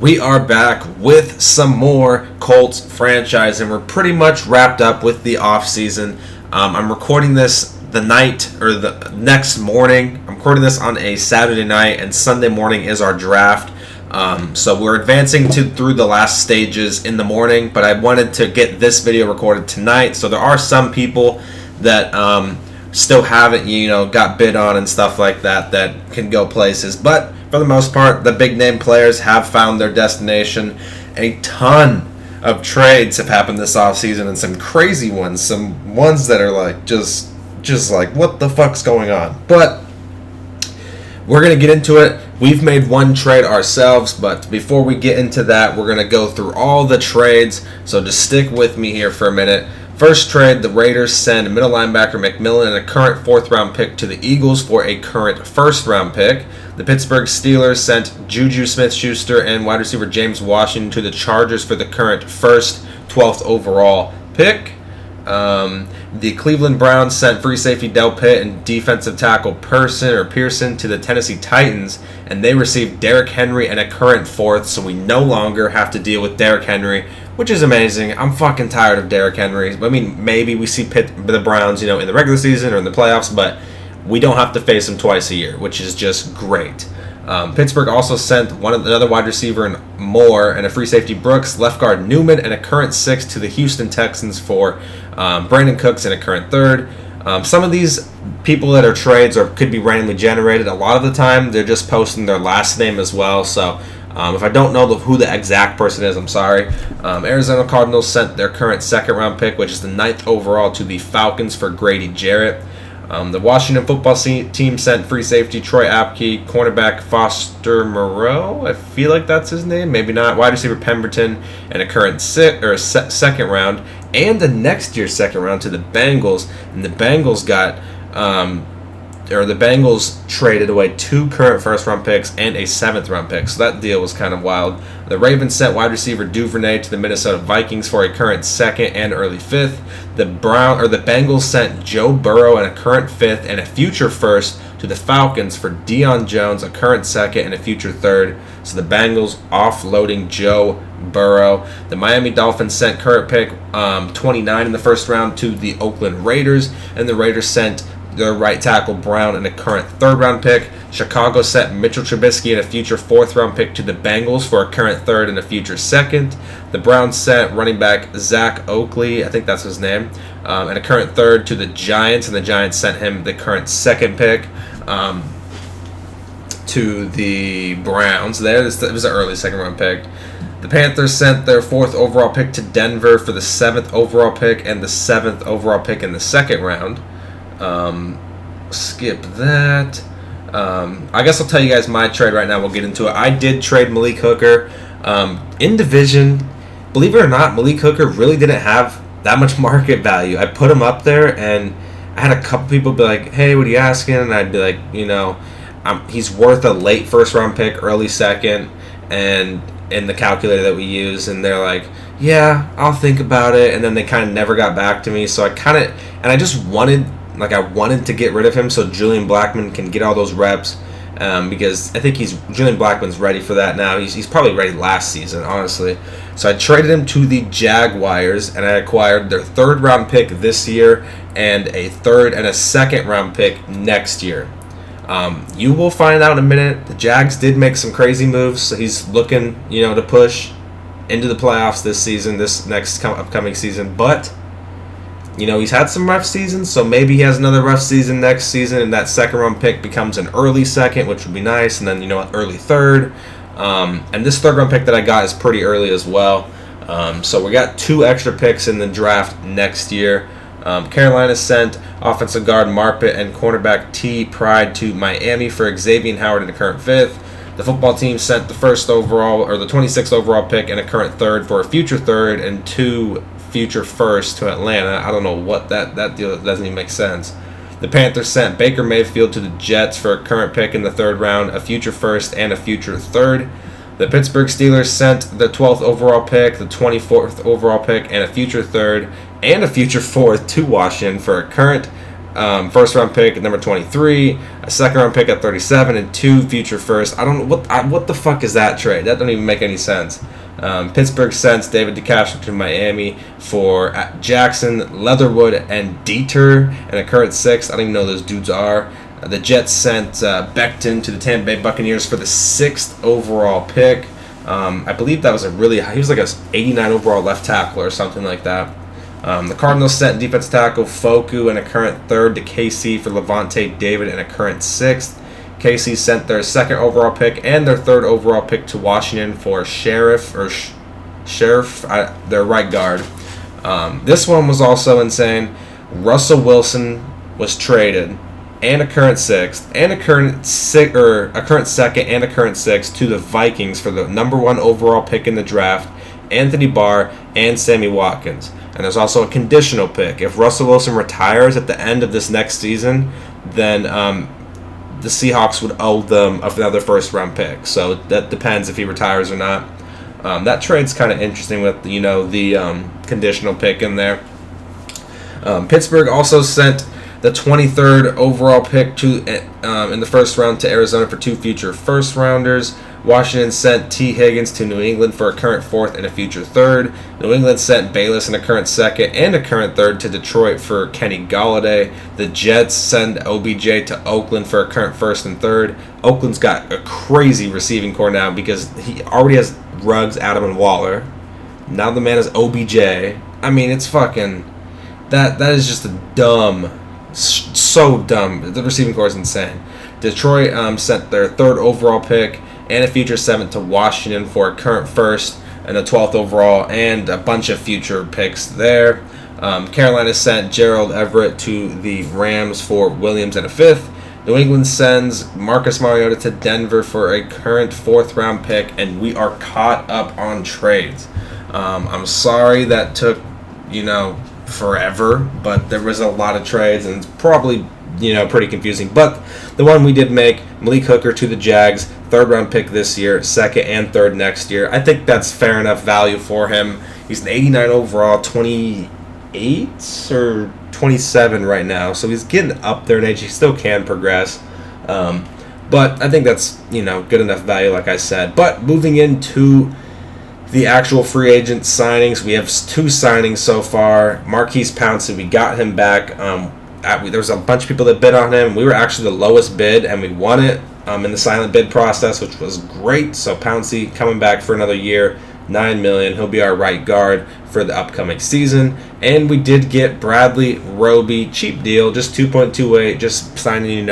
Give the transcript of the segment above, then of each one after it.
We are back with some more Colts franchise, and we're pretty much wrapped up with the offseason. I'm recording this the night or the next morning. I'm recording this on a Saturday night, and Sunday morning is our draft. So we're advancing through the last stages in the morning, but I wanted to get this video recorded tonight. So there are some people that still haven't, got bid on and stuff like that can go places, but for the most part, the big name players have found their destination. A ton of trades have happened this offseason, and some crazy ones, some ones that are like just like, what the fuck's going on? But we're going to get into it. We've made one trade ourselves, but before we get into that, we're going to go through all the trades, so just stick with me here for a minute. First trade, the Raiders send middle linebacker McMillan and a current 4th-round pick to the Eagles for a current 1st-round pick. The Pittsburgh Steelers sent Juju Smith-Schuster and wide receiver James Washington to the Chargers for the current 1st, 12th overall pick. The Cleveland Browns sent free safety Del Pitt and defensive tackle Pearson to the Tennessee Titans, and they received Derrick Henry and a current 4th, so we no longer have to deal with Derrick Henry, which is amazing. I'm fucking tired of Derrick Henry. I mean, maybe we see the Browns, in the regular season or in the playoffs, but we don't have to face him twice a year, which is just great. Pittsburgh also sent another wide receiver and Moore and a free safety Brooks, left guard Newman, and a current 6th to the Houston Texans for Brandon Cooks and a current 3rd. Some of these people that are trades or could be randomly generated. A lot of the time, they're just posting their last name as well. So if I don't know who the exact person is, I'm sorry. Arizona Cardinals sent their current 2nd-round pick, which is the 9th overall, to the Falcons for Grady Jarrett. The Washington football team sent free safety Troy Apke, cornerback Foster Moreau, I feel like that's his name, maybe not, wide receiver Pemberton, and a current 2nd round, and the next year's 2nd round to the Bengals. And the Bengals the Bengals traded away 2 current 1st-round picks and a 7th-round pick, so that deal was kind of wild. The Ravens sent wide receiver Duvernay to the Minnesota Vikings for a current 2nd and early 5th. The Bengals sent Joe Burrow and a current 5th and a future 1st to the Falcons for Deion Jones, a current 2nd and a future 3rd. So the Bengals offloading Joe Burrow. The Miami Dolphins sent current pick 29 in the 1st round to the Oakland Raiders, and the Raiders sent their right tackle Brown and a current 3rd-round pick. Chicago sent Mitchell Trubisky and a future 4th-round pick to the Bengals for a current 3rd and a future 2nd. The Browns sent running back Zach Oakley, I think that's his name, and a current 3rd to the Giants, and the Giants sent him the current 2nd pick to the Browns. It was an early 2nd-round pick. The Panthers sent their 4th overall pick to Denver for the 7th overall pick and the 7th overall pick in the 2nd round. Skip that. I guess I'll tell you guys my trade right now. We'll get into it. I did trade Malik Hooker in division. Believe it or not, Malik Hooker really didn't have that much market value. I put him up there, and I had a couple people be like, hey, what are you asking? And I'd be like, he's worth a late 1st-round pick, early 2nd, and in the calculator that we use, and they're like, yeah, I'll think about it, and then they kind of never got back to me, so I just wanted to get rid of him so Julian Blackmon can get all those reps, because I think Julian Blackmon's ready for that now. He's probably ready last season, honestly. So I traded him to the Jaguars, and I acquired their 3rd-round pick this year and a 3rd and a 2nd-round pick next year. You will find out in a minute. The Jags did make some crazy moves, so he's looking, to push into the playoffs this season, this next upcoming season, but he's had some rough seasons, so maybe he has another rough season next season, and that 2nd-round pick becomes an early 2nd, which would be nice, and then, early 3rd. And this 3rd-round pick that I got is pretty early as well. So we got 2 extra picks in the draft next year. Carolina sent offensive guard Marpet and cornerback T. Pride to Miami for Xavier Howard and a current 5th. The football team sent the 26th overall pick and a current 3rd for a future 3rd and 2 future 1st to Atlanta. I don't know what that deal doesn't even make sense. The Panthers sent Baker Mayfield to the Jets for a current pick in the 3rd round, a future 1st, and a future 3rd. The Pittsburgh Steelers sent the 12th overall pick, the 24th overall pick, and a future 3rd and a future 4th to Washington for a current first round pick at number 23, a second round pick at 37, and 2 future firsts. I don't know what the fuck is that trade. That don't even make any sense. Pittsburgh sends David DeCastro to Miami for Jackson, Leatherwood, and Dieter, and a current 6. I don't even know who those dudes are. The Jets sent Becton to the Tampa Bay Buccaneers for the 6th overall pick. I believe that was he was like a 89 overall left tackle or something like that. The Cardinals sent defensive tackle Foku and a current 3rd to KC for Levante David and a current 6th. KC sent their 2nd overall pick and their 3rd overall pick to Washington for Sheriff, their right guard. This one was also insane. Russell Wilson was traded, and a current 6th, and a current 2nd, and a current 6th to the Vikings for the number 1 overall pick in the draft, Anthony Barr and Sammy Watkins. And there's also a conditional pick. If Russell Wilson retires at the end of this next season, then the Seahawks would owe them another first-round pick. So that depends if he retires or not. That trade's kind of interesting with the conditional pick in there. Pittsburgh also sent the 23rd overall pick in the first round to Arizona for 2 future first-rounders. Washington sent T. Higgins to New England for a current 4th and a future 3rd. New England sent Bayless and a current 2nd and a current 3rd to Detroit for Kenny Golladay. The Jets send OBJ to Oakland for a current 1st and 3rd. Oakland's got a crazy receiving core now because he already has Ruggs, Adam, and Waller. Now the man is OBJ. I mean, it's fucking... That is just a dumb... So dumb. The receiving core is insane. Detroit sent their 3rd overall pick and a future 7th to Washington for a current 1st and a 12th overall and a bunch of future picks there. Carolina sent Gerald Everett to the Rams for Williams and a 5th. New England sends Marcus Mariota to Denver for a current 4th round pick, and we are caught up on trades. I'm sorry that took, forever, but there was a lot of trades, and it's probably, pretty confusing. But the one we did make, Malik Hooker to the Jags, 3rd round pick this year, 2nd and 3rd next year. I think that's fair enough value for him. He's an 89 overall, 28 or 27 right now, so he's getting up there in age. He still can progress, but I think that's good enough value, like I said. But moving into the actual free agent signings, we have 2 signings so far. Marquise Pouncey, we got him back. There was a bunch of people that bid on him. We were actually the lowest bid, and we won it in the silent bid process, which was great. So Pouncey coming back for another year, $9 million. He'll be our right guard for the upcoming season. And we did get Bradley Roby, cheap deal, just 2.28, just signing,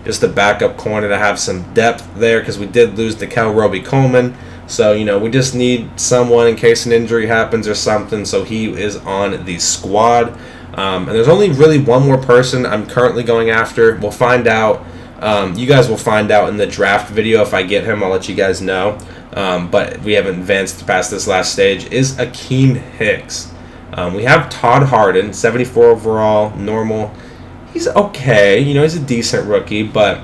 just a backup corner to have some depth there, because we did lose Nickel Roby-Coleman. So, we just need someone in case an injury happens or something. So he is on the squad. And there's only really one more person I'm currently going after. We'll find out. You guys will find out in the draft video. If I get him, I'll let you guys know. But we haven't advanced past this last stage. Is Akeem Hicks. We have Todd Harden, 74 overall, normal. He's okay. He's a decent rookie. But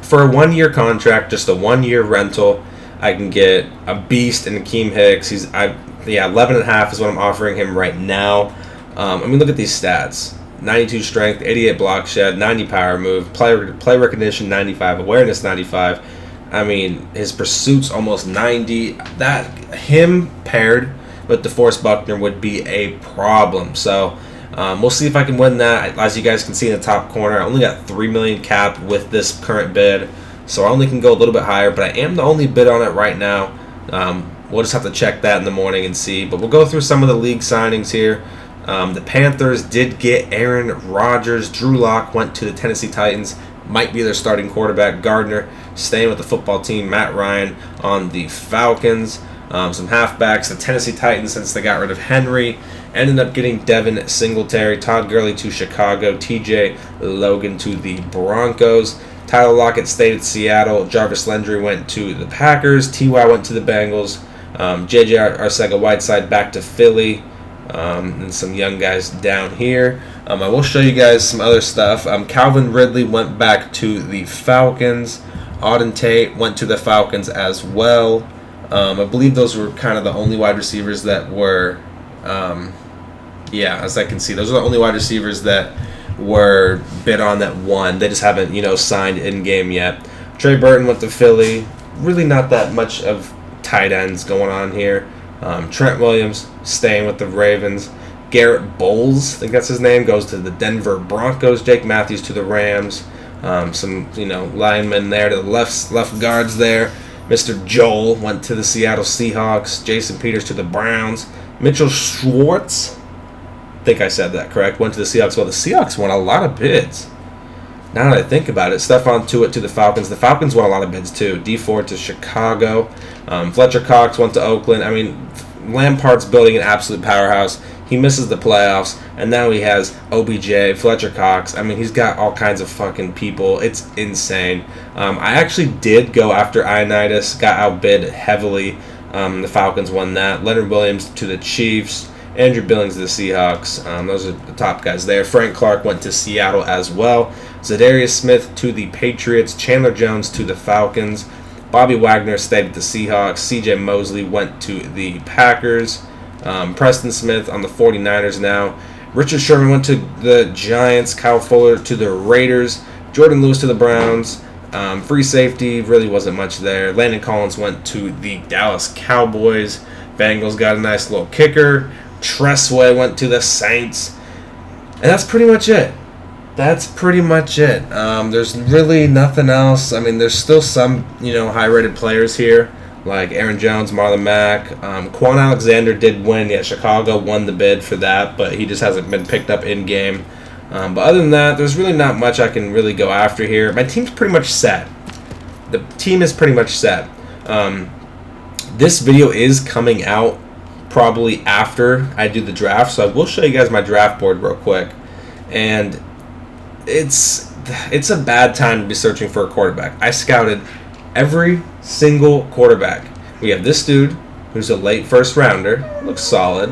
for a 1-year contract, just a 1-year rental, I can get a beast in Akeem Hicks. 11.5 is what I'm offering him right now. Look at these stats. 92 strength, 88 block shed, 90 power move, play recognition 95, awareness 95. His pursuit's almost 90. That him paired with DeForest Buckner would be a problem. So we'll see if I can win that. As you guys can see in the top corner, I only got $3 million cap with this current bid. So I only can go a little bit higher, but I am the only bid on it right now. We'll just have to check that in the morning and see. But we'll go through some of the league signings here. The Panthers did get Aaron Rodgers. Drew Lock went to the Tennessee Titans. Might be their starting quarterback. Gardner staying with the football team. Matt Ryan on the Falcons. Some halfbacks. The Tennessee Titans, since they got rid of Henry, ended up getting Devin Singletary. Todd Gurley to Chicago. TJ Logan to the Broncos. Tyler Lockett stayed at Seattle. Jarvis Landry went to the Packers. T.Y. went to the Bengals. J.J. Arcega-Whiteside back to Philly. And some young guys down here. I will show you guys some other stuff. Calvin Ridley went back to the Falcons. Auden Tate went to the Falcons as well. I believe those were kind of the only wide receivers that were, as I can see, those are the only wide receivers that were bid on that won. They just haven't, signed in game yet. Trey Burton went to Philly. Really not that much of tight ends going on here. Trent Williams staying with the Ravens. Garrett Bowles, I think that's his name, goes to the Denver Broncos. Jake Matthews to the Rams. Some linemen there to the left guards there. Mr. Joel went to the Seattle Seahawks. Jason Peters to the Browns. Mitchell Schwartz, I think I said that correct, went to the Seahawks. Well, the Seahawks won a lot of bids. Now that I think about it, Stephon Tuitt to the Falcons. The Falcons won a lot of bids too. D Ford to Chicago. Fletcher Cox went to Oakland. I mean, Lampard's building an absolute powerhouse. He misses the playoffs, and now he has OBJ, Fletcher Cox. I mean, he's got all kinds of fucking people. It's insane. I actually did go after Ioannidis, got outbid heavily. The Falcons won that. Leonard Williams to the Chiefs. Andrew Billings to the Seahawks. Those are the top guys there. Frank Clark went to Seattle as well. Zadarius Smith to the Patriots. Chandler Jones to the Falcons. Bobby Wagner stayed with the Seahawks. C.J. Mosley went to the Packers. Preston Smith on the 49ers now. Richard Sherman went to the Giants. Kyle Fuller to the Raiders. Jordan Lewis to the Browns. Free safety, really wasn't much there. Landon Collins went to the Dallas Cowboys. Bengals got a nice little kicker. Tressway went to the Saints. And that's pretty much it. There's really nothing else. I mean, there's still some, high-rated players here, like Aaron Jones, Marlon Mack. Quan Alexander did win. Yeah, Chicago won the bid for that, but he just hasn't been picked up in-game. But other than that, there's really not much I can really go after here. My team's pretty much set. The team is pretty much set. This video is coming out probably after I do the draft, so I will show you guys my draft board real quick. And it's a bad time to be searching for a quarterback. I scouted every single quarterback. We have this dude who's a late first rounder, looks solid.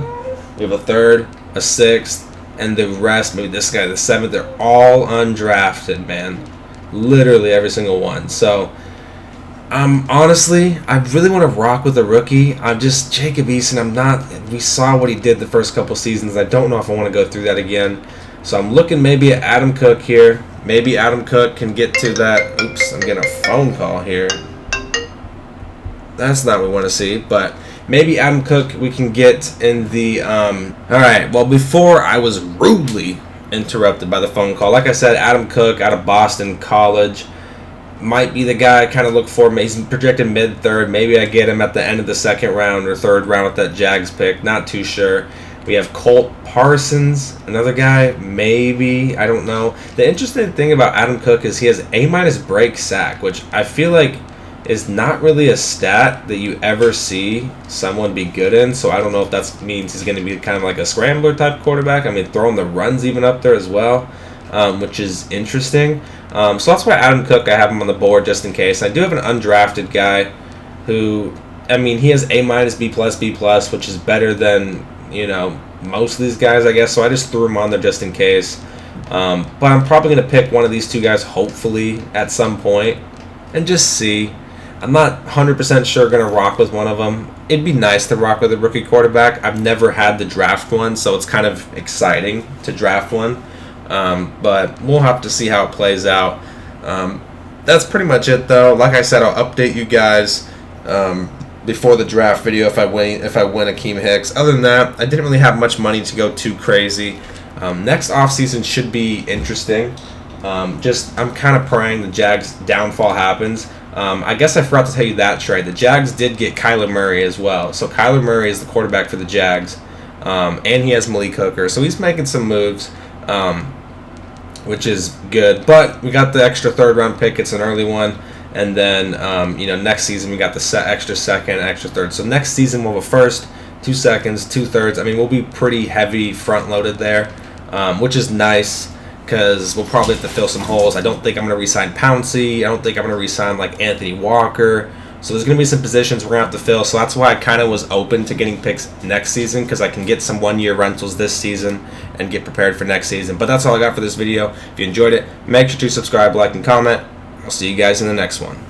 We have a third, a sixth, and the rest, maybe this guy, the seventh, they're all undrafted, man. Literally every single one. So, honestly, I really want to rock with a rookie. I'm just Jacob Eason. We saw what he did the first couple seasons. I don't know if I want to go through that again. So I'm looking maybe at Adam Cook here. Maybe Adam Cook can get to that. Oops, I'm getting a phone call here. That's not what we want to see, but maybe Adam Cook we can get in the... Alright, well, before I was rudely interrupted by the phone call, like I said, Adam Cook out of Boston College might be the guy I kind of look for. He's projected mid-third. Maybe I get him at the end of the second round or third round with that Jags pick. Not too sure. We have Colt Parsons, another guy, maybe. I don't know. The interesting thing about Adam Cook is he has A- break sack, which I feel like is not really a stat that you ever see someone be good in. So I don't know if that means he's going to be kind of like a scrambler type quarterback. I mean, throwing the runs even up there as well, which is interesting. So that's why Adam Cook, I have him on the board just in case. I do have an undrafted guy who, I mean, he has A-, B+, B+, which is better than... most of these guys, I guess, so I just threw them on there just in case. But I'm probably going to pick one of these two guys, hopefully, at some point, and just see. I'm not 100% sure going to rock with one of them. It'd be nice to rock with a rookie quarterback. I've never had to draft one, so it's kind of exciting to draft one. But we'll have to see how it plays out. That's pretty much it, though. Like I said, I'll update you guys before the draft video if I win Akeem Hicks. Other than that, I didn't really have much money to go too crazy. Next offseason should be interesting. I'm kind of praying the Jags' downfall happens. I guess I forgot to tell you that trade. The Jags did get Kyler Murray as well. So Kyler Murray is the quarterback for the Jags. And he has Malik Hooker. So he's making some moves, which is good. But we got the extra third-round pick. It's an early one. And then, next season we got the extra second, extra third. So next season we'll have a first, 2 seconds, 2 thirds. I mean, we'll be pretty heavy front-loaded there, which is nice because we'll probably have to fill some holes. I don't think I'm going to re-sign Pouncey. I don't think I'm going to re-sign, like, Anthony Walker. So there's going to be some positions we're going to have to fill. So that's why I kind of was open to getting picks next season because I can get some one-year rentals this season and get prepared for next season. But that's all I got for this video. If you enjoyed it, make sure to subscribe, like, and comment. I'll see you guys in the next one.